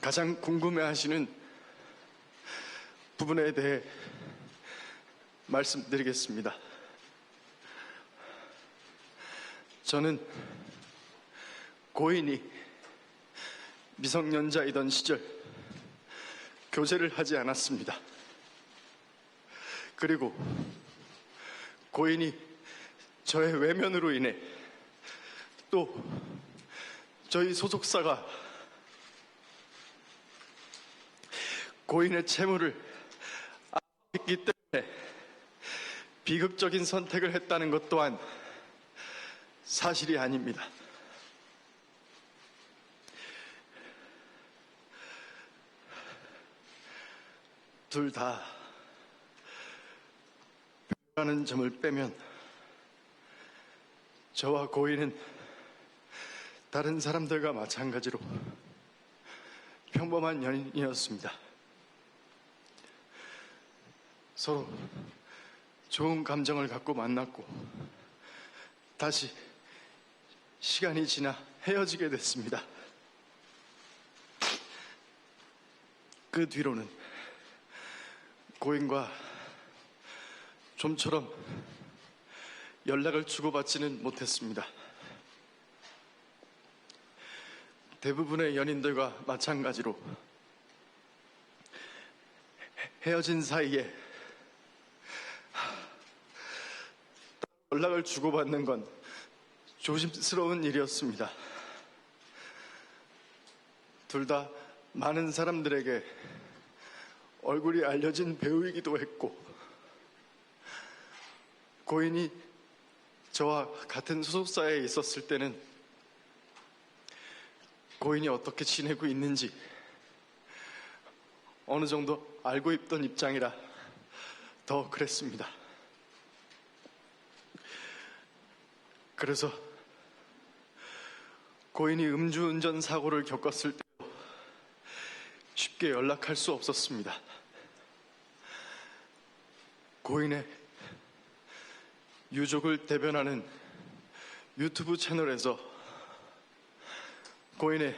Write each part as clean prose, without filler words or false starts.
가장 궁금해하시는 부분에 대해 말씀드리겠습니다. 저는 고인이 미성년자이던 시절 교제를 하지 않았습니다. 그리고 고인이 저의 외면으로 인해 또 저희 소속사가 고인의 채무를 했기 때문에 비극적인 선택을 했다는 것 또한 사실이 아닙니다. 둘 다 별로라는 점을 빼면 저와 고인은 다른 사람들과 마찬가지로 평범한 연인이었습니다. 서로 좋은 감정을 갖고 만났고 다시 시간이 지나 헤어지게 됐습니다. 그 뒤로는 고인과 좀처럼 연락을 주고받지는 못했습니다. 대부분의 연인들과 마찬가지로 헤어진 사이에 연락을 주고받는 건 조심스러운 일이었습니다. 둘 다 많은 사람들에게 얼굴이 알려진 배우이기도 했고, 고인이 저와 같은 소속사에 있었을 때는 고인이 어떻게 지내고 있는지 어느 정도 알고 있던 입장이라 더 그랬습니다. 그래서 고인이 음주운전 사고를 겪었을 때도 쉽게 연락할 수 없었습니다. 고인의 유족을 대변하는 유튜브 채널에서 고인의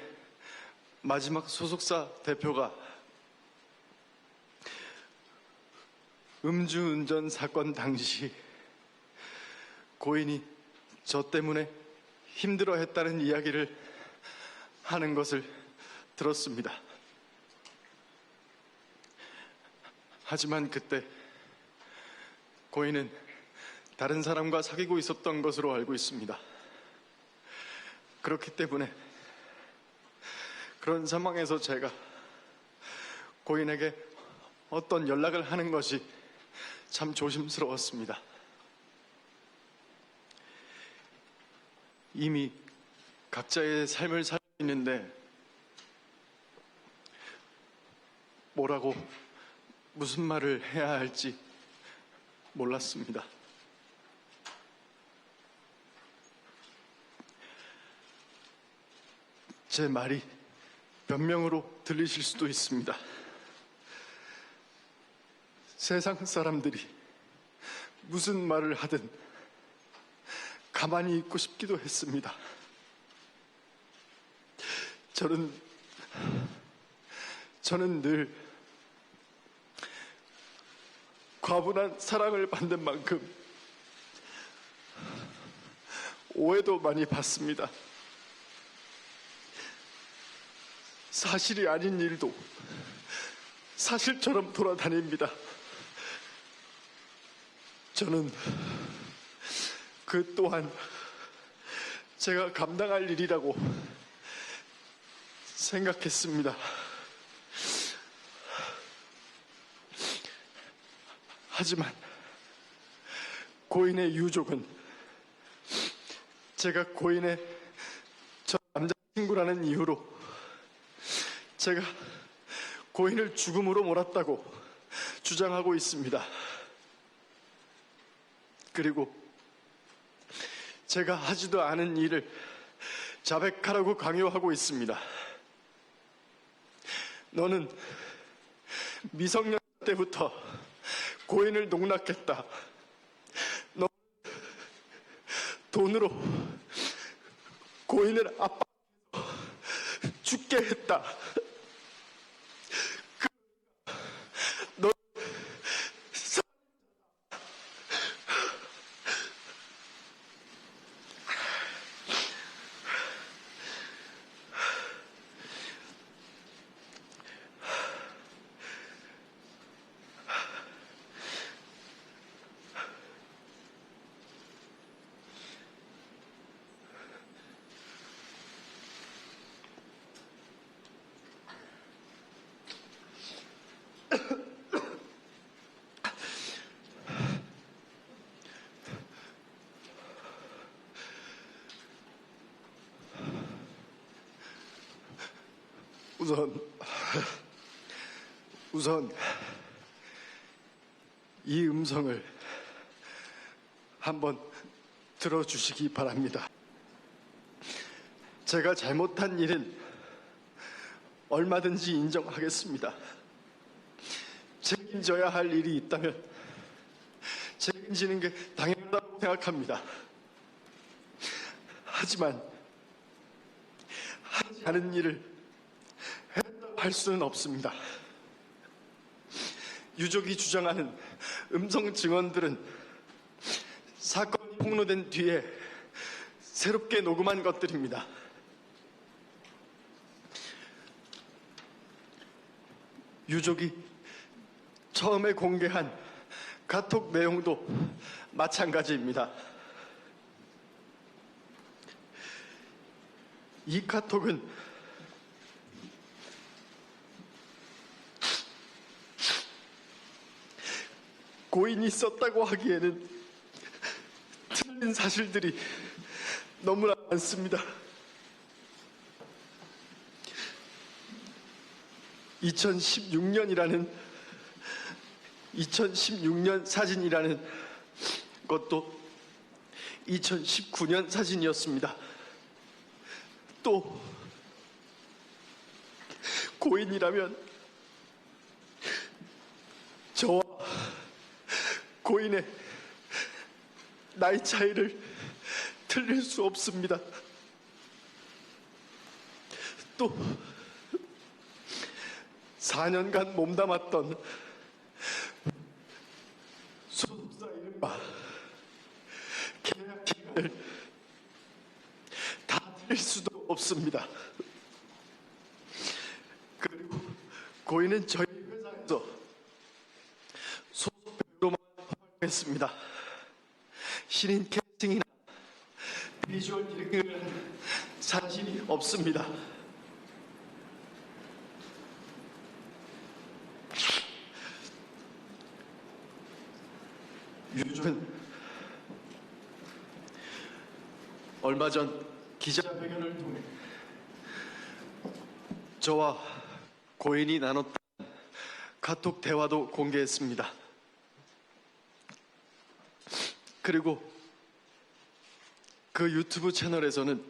마지막 소속사 대표가 음주운전 사건 당시 고인이 저 때문에 힘들어했다는 이야기를 하는 것을 들었습니다. 하지만 그때 고인은 다른 사람과 사귀고 있었던 것으로 알고 있습니다. 그렇기 때문에 그런 상황에서 제가 고인에게 어떤 연락을 하는 것이 참 조심스러웠습니다. 이미 각자의 삶을 살고 있는데 뭐라고 무슨 말을 해야 할지 몰랐습니다. 제 말이 변명으로 들리실 수도 있습니다. 세상 사람들이 무슨 말을 하든 가만히 있고 싶기도 했습니다. 저는 늘 과분한 사랑을 받는 만큼 오해도 많이 받습니다. 사실이 아닌 일도 사실처럼 돌아다닙니다. 저는 그 또한 제가 감당할 일이라고 생각했습니다. 하지만 고인의 유족은 제가 고인의 저 남자친구라는 이유로 제가 고인을 죽음으로 몰았다고 주장하고 있습니다. 그리고 제가 하지도 않은 일을 자백하라고 강요하고 있습니다. 너는 미성년 때부터 고인을 농락했다. 너 돈으로 고인을 압박해서 죽게 했다. 우선 이 음성을 한번 들어주시기 바랍니다. 제가 잘못한 일은 얼마든지 인정하겠습니다. 책임져야 할 일이 있다면 책임지는 게 당연하다고 생각합니다. 하지만 하지 않은 일을 했다고 할 수는 없습니다. 유족이 주장하는 음성 증언들은 사건이 폭로된 뒤에 새롭게 녹음한 것들입니다. 유족이 처음에 공개한 카톡 내용도 마찬가지입니다. 이 카톡은 고인이 썼다고 하기에는 틀린 사실들이 너무나 많습니다. 2016년 사진이라는 것도 2019년 사진이었습니다. 또 고인이라면 저와 고인의 나이 차이를 틀릴 수 없습니다. 또 4년간 몸담았던 소속사 이름과 계약 기간을 다 틀릴 수도 없습니다. 그리고 고인은 저희 회사에서 소속 배우로만 활동했습니다. 신인 캐스팅이나 비주얼 디렉팅을 한 사실이 없습니다. 유족은 얼마 전 기자회견을 통해 저와 고인이 나눴던 카톡 대화도 공개했습니다. 그리고 그 유튜브 채널에서는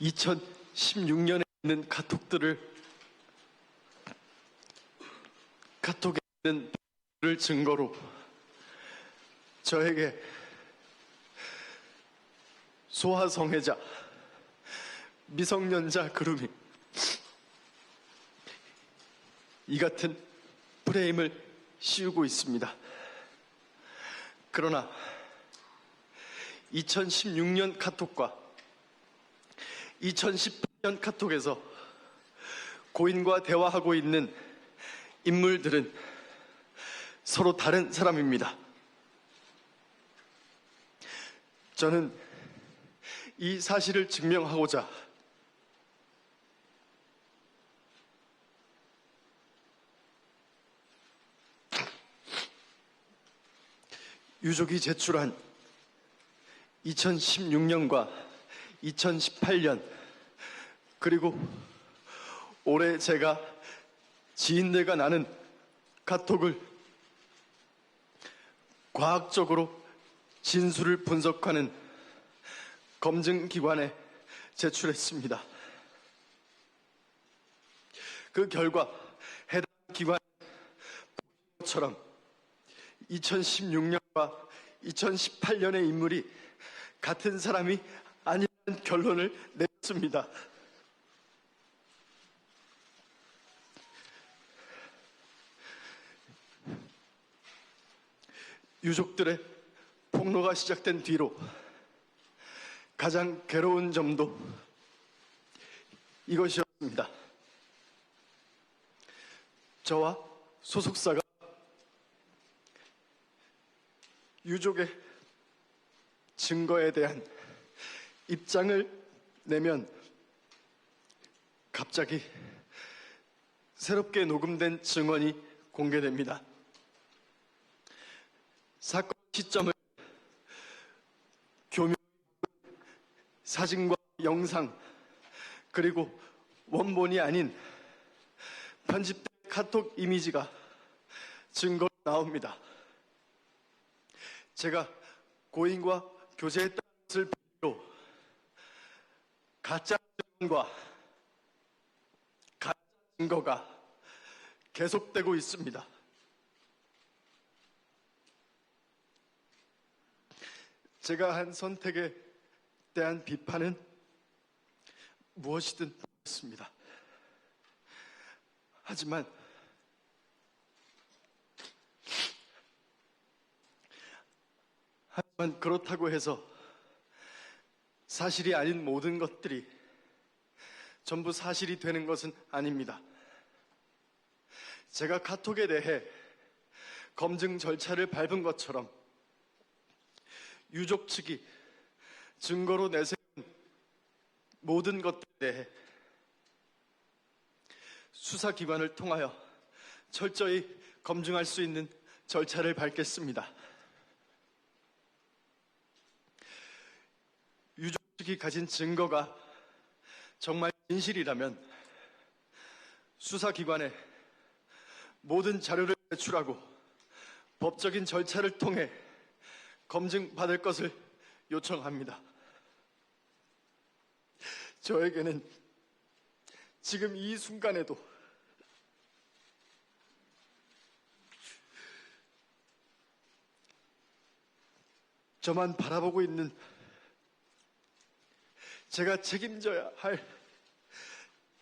2016년에 있는 카톡에 있는 를 증거로 저에게 소아성애자, 미성년자 그루밍 이 같은 프레임을 씌우고 있습니다. 그러나 2016년 카톡과 2018년 카톡에서 고인과 대화하고 있는 인물들은 서로 다른 사람입니다. 저는 이 사실을 증명하고자 유족이 제출한 2016년과 2018년 그리고 올해 제가 지인들과 나눈 카톡을 과학적으로 진술을 분석하는 검증기관에 제출했습니다. 그 결과 해당 기관은 것처럼 2016년과 2018년의 인물이 같은 사람이 아니라는 결론을 내렸습니다. 유족들의 폭로가 시작된 뒤로 가장 괴로운 점도 이것이었습니다. 저와 소속사가 유족의 증거에 대한 입장을 내면 갑자기 새롭게 녹음된 증언이 공개됩니다. 사건 시점을 교묘 사진과 영상 그리고 원본이 아닌 편집된 카톡 이미지가 증거로 나옵니다. 제가 고인과 교제했다는 것을 빌미로 가짜 증언과 가짜 증거가 계속되고 있습니다. 제가 한 선택에 대한 비판은 무엇이든 하겠습니다. 하지만 그렇다고 해서 사실이 아닌 모든 것들이 전부 사실이 되는 것은 아닙니다. 제가 카톡에 대해 검증 절차를 밟은 것처럼 유족 측이 증거로 내세운 모든 것들에 대해 수사기관을 통하여 철저히 검증할 수 있는 절차를 밟겠습니다. 유족 측이 가진 증거가 정말 진실이라면 수사기관에 모든 자료를 제출하고 법적인 절차를 통해 검증받을 것을 요청합니다. 저에게는 지금 이 순간에도 저만 바라보고 있는 제가 책임져야 할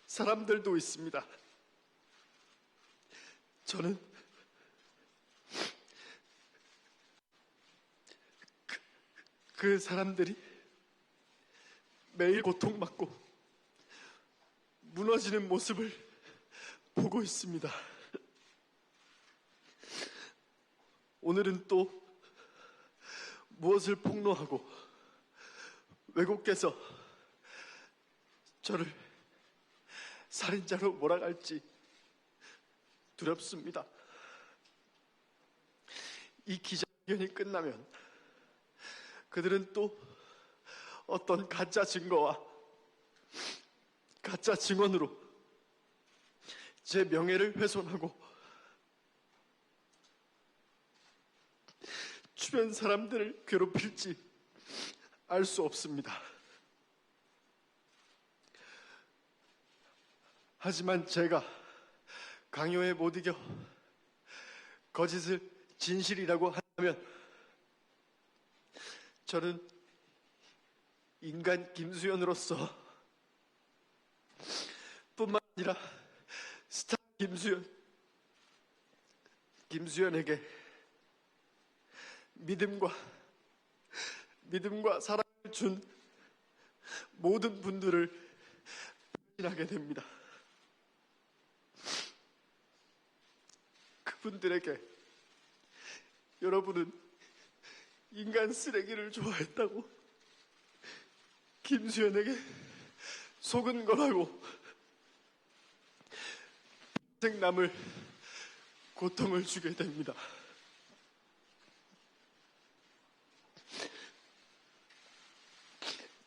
사람들도 있습니다. 저는 그 사람들이 매일 고통받고 무너지는 모습을 보고 있습니다. 오늘은 또 무엇을 폭로하고 왜곡해서 저를 살인자로 몰아갈지 두렵습니다. 이 기자회견이 끝나면 그들은 또 어떤 가짜 증거와 가짜 증언으로 제 명예를 훼손하고 주변 사람들을 괴롭힐지 알 수 없습니다. 하지만 제가 강요에 못 이겨 거짓을 진실이라고 한다면 저는 인간 김수현으로서 뿐만 아니라 스타 김수현에게 믿음과 사랑을 준 모든 분들을 배신하게 됩니다. 그분들에게 여러분은 인간 쓰레기를 좋아했다고 김수현에게 속은 거라고 평생 남을 고통을 주게 됩니다.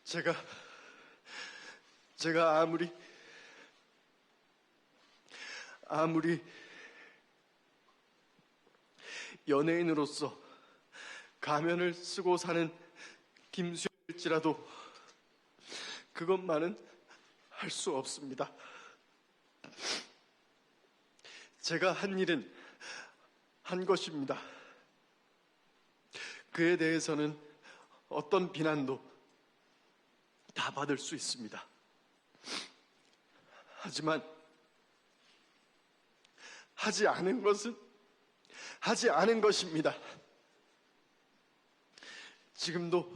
제가 아무리 연예인으로서 가면을 쓰고 사는 김수현일지라도 그것만은 할 수 없습니다. 제가 한 일은 한 것입니다. 그에 대해서는 어떤 비난도 다 받을 수 있습니다. 하지만 하지 않은 것은 하지 않은 것입니다. 지금도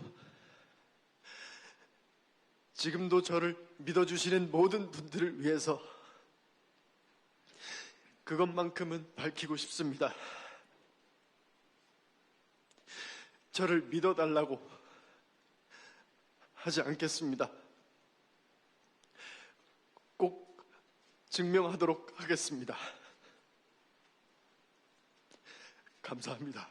저를 믿어주시는 모든 분들을 위해서 그것만큼은 밝히고 싶습니다. 저를 믿어달라고 하지 않겠습니다. 꼭 증명하도록 하겠습니다. 감사합니다.